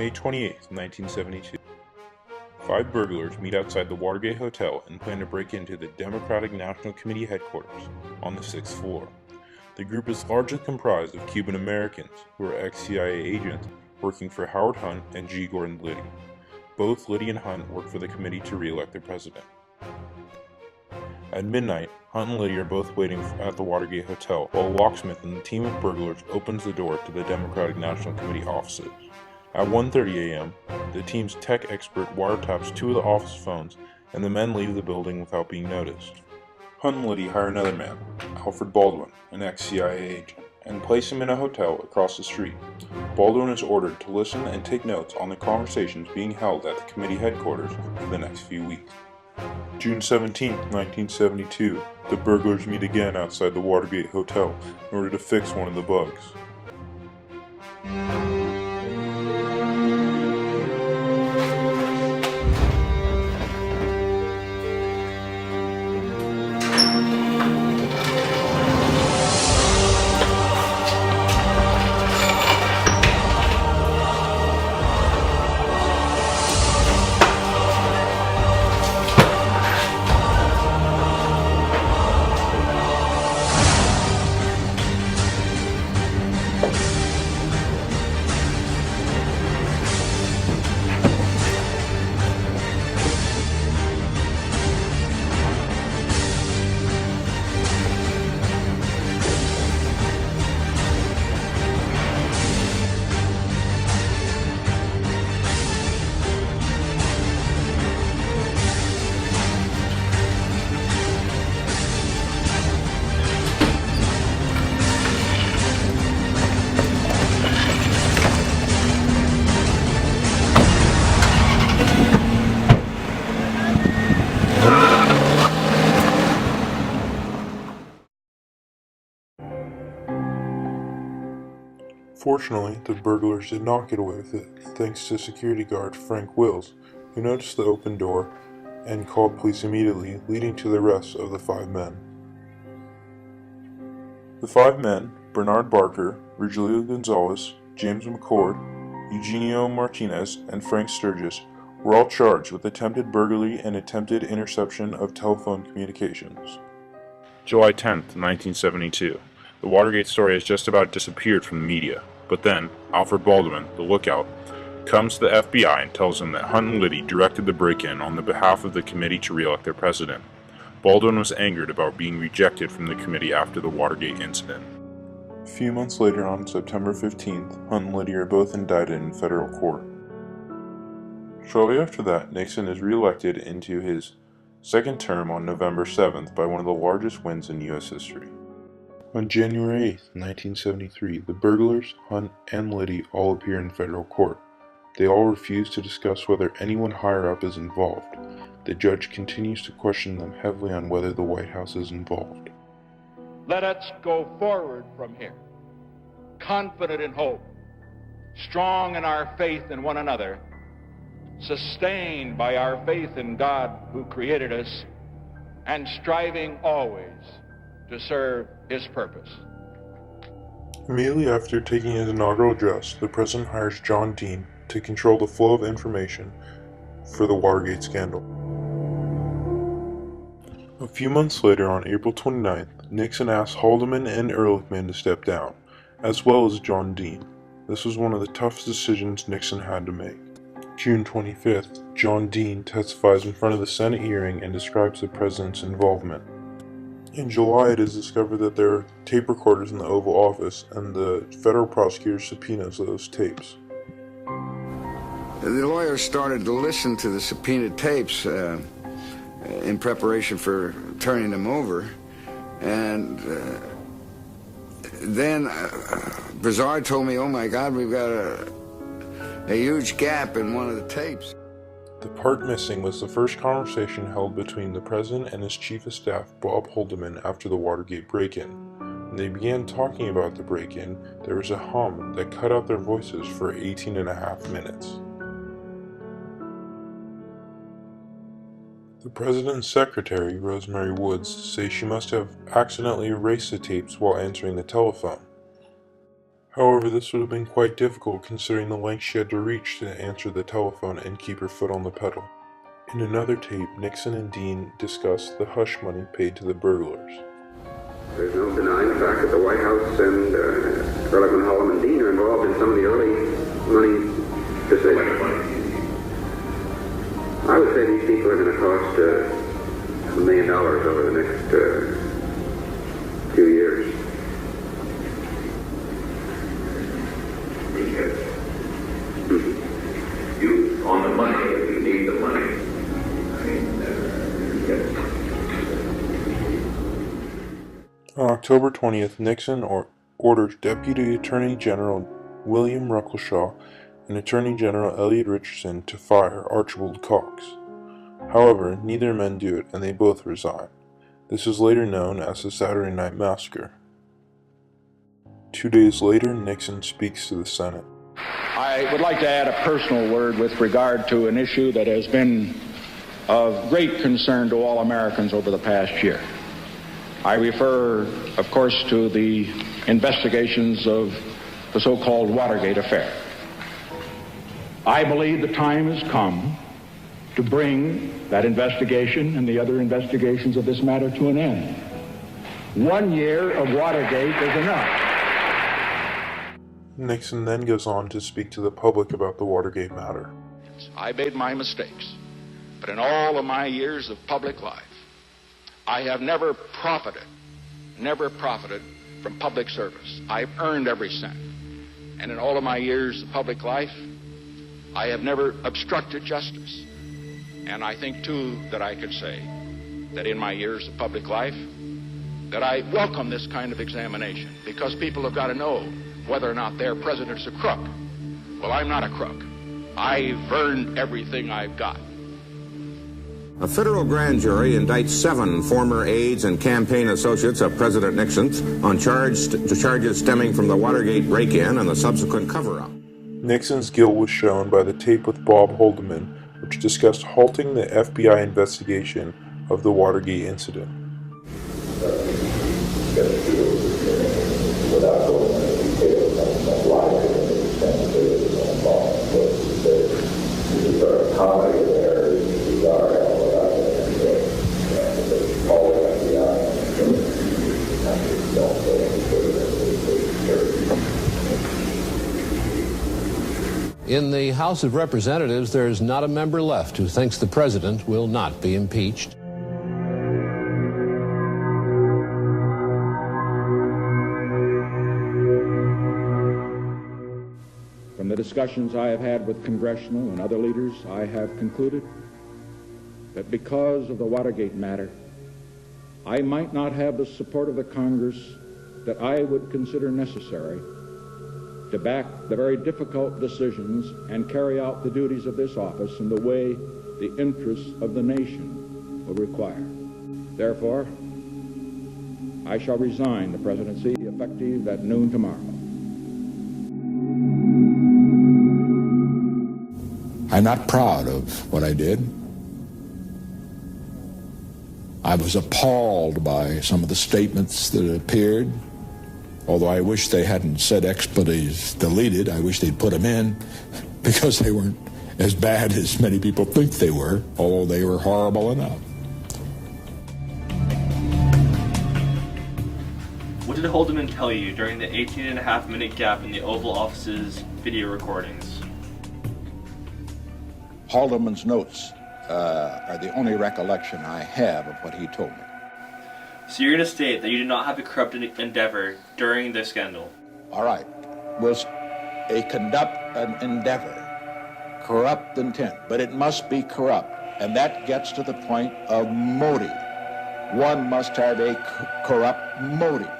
May 28, 1972. Five burglars meet outside the Watergate Hotel and plan to break into the Democratic National Committee headquarters on the 6th floor. The group is largely comprised of Cuban Americans who are ex-CIA agents working for Howard Hunt and G. Gordon Liddy. Both Liddy and Hunt work for the committee to re-elect their president. At midnight, Hunt and Liddy are both waiting at the Watergate Hotel, while a locksmith and the team of burglars opens the door to the Democratic National Committee offices. At 1:30 a.m., the team's tech expert wiretaps two of the office phones, and the men leave the building without being noticed. Hunt and Liddy hire another man, Alfred Baldwin, an ex-CIA agent, and place him in a hotel across the street. Baldwin is ordered to listen and take notes on the conversations being held at the committee headquarters for the next few weeks. June 17, 1972, the burglars meet again outside the Watergate Hotel in order to fix one of the bugs. Fortunately, the burglars did not get away with it, thanks to security guard Frank Wills, who noticed the open door and called police immediately, leading to the arrest of the five men. The five men, Bernard Barker, Virgilio Gonzalez, James McCord, Eugenio Martinez, and Frank Sturgis, were all charged with attempted burglary and attempted interception of telephone communications. July 10, 1972. The Watergate story has just about disappeared from the media, but then Alfred Baldwin, the lookout, comes to the FBI and tells them that Hunt and Liddy directed the break-in on the behalf of the committee to re-elect their president. Baldwin was angered about being rejected from the committee after the Watergate incident. A few months later, on September 15th, Hunt and Liddy are both indicted in federal court. Shortly after that, Nixon is re-elected into his second term on November 7th by one of the largest wins in U.S. history. On January 8, 1973, the burglars, Hunt, and Liddy all appear in federal court. They all refuse to discuss whether anyone higher up is involved. The judge continues to question them heavily on whether the White House is involved. Let us go forward from here, confident in hope, strong in our faith in one another, sustained by our faith in God who created us, and striving always to serve His purpose. Immediately after taking his inaugural address, the president hires John Dean to control the flow of information for the Watergate scandal. A few months later, on April 29th, Nixon asked Haldeman and Ehrlichman to step down, as well as John Dean. This was one of the toughest decisions Nixon had to make. June 25th, John Dean testifies in front of the Senate hearing and describes the president's involvement. In July, it is discovered that there are tape recorders in the Oval Office, and the federal prosecutor subpoenas those tapes. The lawyers started to listen to the subpoenaed tapes in preparation for turning them over, and then Brizard told me, "Oh my God, we've got a huge gap in one of the tapes." The part missing was the first conversation held between the president and his chief of staff, Bob Haldeman, after the Watergate break-in. When they began talking about the break-in, there was a hum that cut out their voices for 18.5 minutes. The president's secretary, Rosemary Woods, says she must have accidentally erased the tapes while answering the telephone. However, this would have been quite difficult considering the length she had to reach to answer the telephone and keep her foot on the pedal. In another tape, Nixon and Dean discuss the hush money paid to the burglars. There's no denying the fact that the White House and Ehrlichman, Hallam, and Dean are involved in some of the early money decisions. I would say these people are going to cost $1 million over the next few years. Because you, on the money, you need the money. I mean, yes. On October 20th, Nixon orders Deputy Attorney General William Ruckelshaw and Attorney General Elliot Richardson to fire Archibald Cox. However, neither men do it, and they both resign. This is later known as the Saturday Night Massacre. 2 days later, Nixon speaks to the Senate. I would like to add a personal word with regard to an issue that has been of great concern to all Americans over the past year. I refer, of course, to the investigations of the so-called Watergate affair. I believe the time has come to bring that investigation and the other investigations of this matter to an end. 1 year of Watergate is enough. Nixon then goes on to speak to the public about the Watergate matter. I made my mistakes, but in all of my years of public life, I have never profited from public service. I've earned every cent. And in all of my years of public life, I have never obstructed justice. And I think, too, that I could say that in my years of public life, that I welcome this kind of examination, because people have got to know whether or not their president's a crook. Well, I'm not a crook. I've earned everything I've got. A federal grand jury indicts 7 former aides and campaign associates of President Nixon on charges stemming from the Watergate break-in and the subsequent cover-up. Nixon's guilt was shown by the tape with Bob Haldeman, which discussed halting the FBI investigation of the Watergate incident. In the House of Representatives, there's not a member left who thinks the president will not be impeached. From the discussions I have had with congressional and other leaders, I have concluded that because of the Watergate matter, I might not have the support of the Congress that I would consider necessary to back the very difficult decisions and carry out the duties of this office in the way the interests of the nation will require. Therefore, I shall resign the presidency effective at noon tomorrow. I'm not proud of what I did. I was appalled by some of the statements that appeared. Although I wish they hadn't said expletives deleted, I wish they'd put them in, because they weren't as bad as many people think they were, although they were horrible enough. What did Haldeman tell you during the 18.5-minute gap in the Oval Office's video recordings? Haldeman's notes are the only recollection I have of what he told me. So you're going to state that you did not have a corrupt endeavor during the scandal? All right. Was conduct an endeavor, corrupt intent, but it must be corrupt. And that gets to the point of motive. One must have a corrupt motive.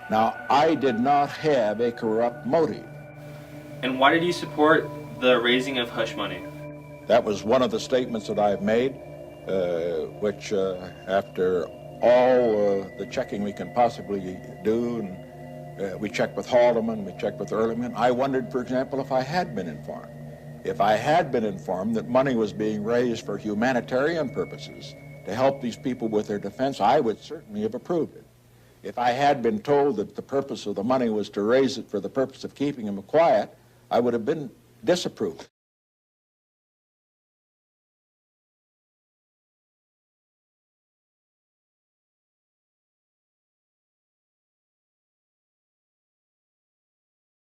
Now, I did not have a corrupt motive. And why did you support the raising of hush money? That was one of the statements that I've made, which after all the checking we can possibly do, and we checked with Haldeman, we checked with Ehrlichman. I wondered, for example, if I had been informed. If I had been informed that money was being raised for humanitarian purposes to help these people with their defense, I would certainly have approved it. If I had been told that the purpose of the money was to raise it for the purpose of keeping him quiet, I would have been disapproved.